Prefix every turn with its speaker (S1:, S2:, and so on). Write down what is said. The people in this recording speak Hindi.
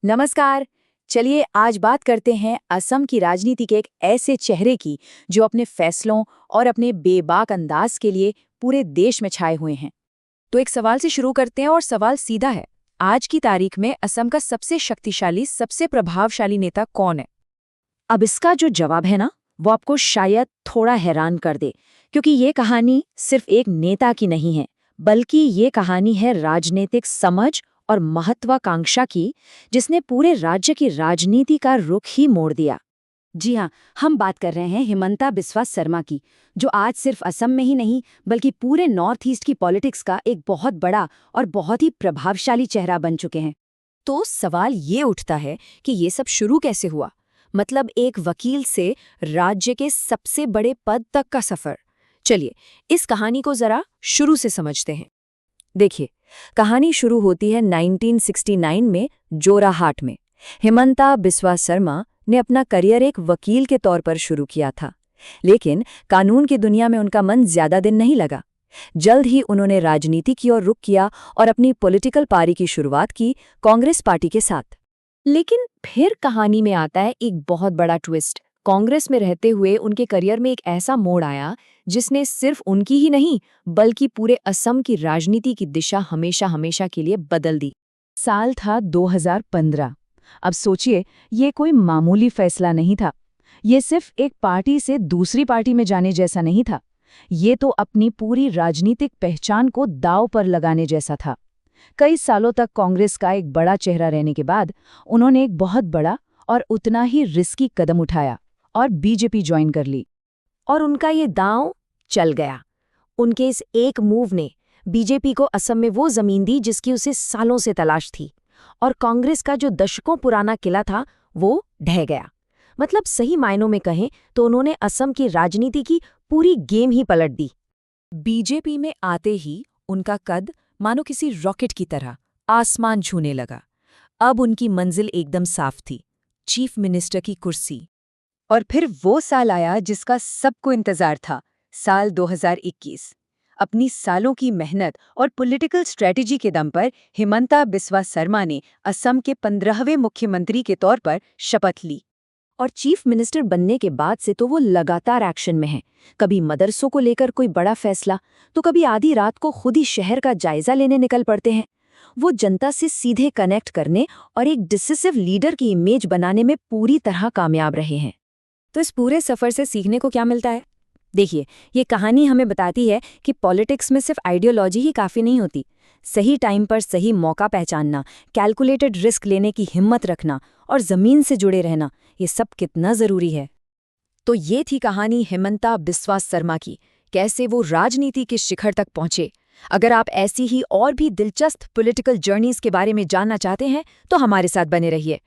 S1: नमस्कार। चलिए आज बात करते हैं असम की राजनीति के एक ऐसे चेहरे की जो अपने फैसलों और अपने बेबाक अंदाज के लिए पूरे देश में छाए हुए हैं। तो एक सवाल से शुरू करते हैं और सवाल सीधा है। आज की तारीख में असम का सबसे शक्तिशाली, सबसे प्रभावशाली नेता कौन है? अब इसका जो जवाब है ना, वो आपको शायद थोड़ा हैरान कर दे, क्योंकि ये कहानी सिर्फ एक नेता की नहीं है, बल्कि ये कहानी है राजनीतिक समझ और महत्वाकांक्षा की, जिसने पूरे राज्य की राजनीति का रुख ही मोड़ दिया। जी हाँ, हम बात कर रहे हैं हिमंता बिस्वा शर्मा की, जो आज सिर्फ असम में ही नहीं बल्कि पूरे नॉर्थ ईस्ट की पॉलिटिक्स का एक बहुत बड़ा और बहुत ही प्रभावशाली चेहरा बन चुके हैं। तो सवाल ये उठता है कि ये सब शुरू कैसे हुआ? मतलब एक वकील से राज्य के सबसे बड़े पद तक का सफर। चलिए इस कहानी को जरा शुरू से समझते हैं। देखिए, कहानी शुरू होती है 1969 में जोराहाट में। हिमंता बिस्वा शर्मा ने अपना करियर एक वकील के तौर पर शुरू किया था, लेकिन कानून की दुनिया में उनका मन ज्यादा दिन नहीं लगा। जल्द ही उन्होंने राजनीति की ओर रुख किया और अपनी पॉलिटिकल पारी की शुरुआत की कांग्रेस पार्टी के साथ। लेकिन फिर कहानी में आता है एक बहुत बड़ा ट्विस्ट। कांग्रेस में रहते हुए उनके करियर में एक ऐसा मोड़ आया जिसने सिर्फ उनकी ही नहीं बल्कि पूरे असम की राजनीति की दिशा हमेशा हमेशा के लिए बदल दी। साल था 2015। अब सोचिए, ये कोई मामूली फैसला नहीं था। ये सिर्फ एक पार्टी से दूसरी पार्टी में जाने जैसा नहीं था। ये तो अपनी पूरी राजनीतिक पहचान को दांव पर लगाने जैसा था। कई सालों तक कांग्रेस का एक बड़ा चेहरा रहने के बाद उन्होंने एक बहुत बड़ा और उतना ही रिस्की कदम उठाया और बीजेपी ज्वाइन कर ली। और उनका ये दांव चल गया। उनके इस एक मूव ने बीजेपी को असम में वो जमीन दी जिसकी उसे सालों से तलाश थी, और कांग्रेस का जो दशकों पुराना किला था वो ढह गया। मतलब सही मायनों में कहें तो उन्होंने असम की राजनीति की पूरी गेम ही पलट दी। बीजेपी में आते ही उनका कद मानो किसी रॉकेट की तरह आसमान छूने लगा। अब उनकी मंजिल एकदम साफ थी, चीफ मिनिस्टर की कुर्सी। और फिर वो साल आया जिसका सबको इंतजार था, साल 2021। अपनी सालों की मेहनत और पॉलिटिकल स्ट्रेटजी के दम पर हिमंता बिस्वा शर्मा ने असम के 15वें मुख्यमंत्री के तौर पर शपथ ली। और चीफ मिनिस्टर बनने के बाद से तो वो लगातार एक्शन में हैं। कभी मदरसों को लेकर कोई बड़ा फैसला, तो कभी आधी रात को खुद ही शहर का जायजा लेने निकल पड़ते हैं। वो जनता से सीधे कनेक्ट करने और एक डिसिसिव लीडर की इमेज बनाने में पूरी तरह कामयाब रहे हैं। तो इस पूरे सफर से सीखने को क्या मिलता है? देखिए, ये कहानी हमें बताती है कि पॉलिटिक्स में सिर्फ आइडियोलॉजी ही काफ़ी नहीं होती। सही टाइम पर सही मौका पहचानना, कैलकुलेटेड रिस्क लेने की हिम्मत रखना और ज़मीन से जुड़े रहना, ये सब कितना ज़रूरी है। तो ये थी कहानी हिमंता बिस्वा शर्मा की, कैसे वो राजनीति के शिखर तक पहुंचे। अगर आप ऐसी ही और भी दिलचस्प पॉलिटिकल जर्नीज के बारे में जानना चाहते हैं तो हमारे साथ बने रहिए।